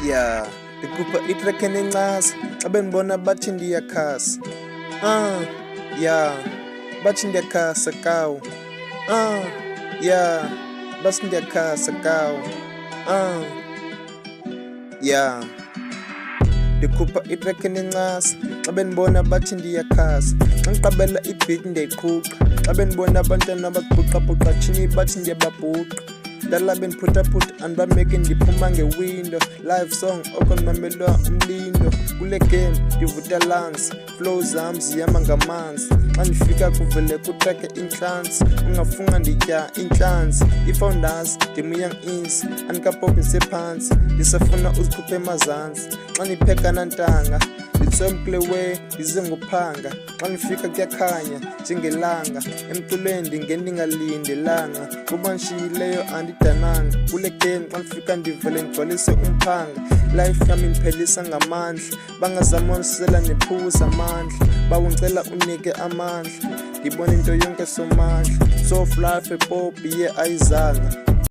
Yeah, ndikhupha itrek enencasa xa bendibona bathi ndiyakhasa. Yeah, bathi ndiyakhasa kawo. Yeah, bathi ndiyakhasa kawo. Yeah, ndikhupha itrek enencasa xa bendibona bathi ndiyakhasa. Xa ndiqabela ibhiti ndiyayiqhuqa, xa bendibona abantwana babhuqabhuqa tshini bathi ndiyababhuqa. Dala bendiphuthaphutha andibameke ndiphuma ngewindo. Live song oko ndimamelwa umlindo. Kule game ndivuta lungs, flow zam zihamba ngamanzi. Xa ndifika kuvele kutreke intlansi, ungafunga nditya intlanzi. Ifounders ndim young ins, andikapopi ndisephantsi, ndisafuna uzikhuphe emazantsi. Xa ndipheka nantanga nditsomkle we ndize ngophanga. Xa ndifika kuyakhanya njengelanga, emculweni ndingena ndingalindelanga. Kuba ndishiyileyo andidananga, kule game xa ndifika ndivele ndigcwalise umphanga. Life yami ndiphelisa ngamandla, bangazama undisela nephuza amandla. Bawuncela unike amandla, ndibona into yonke somandla. Soft life epopi ye ayizanga,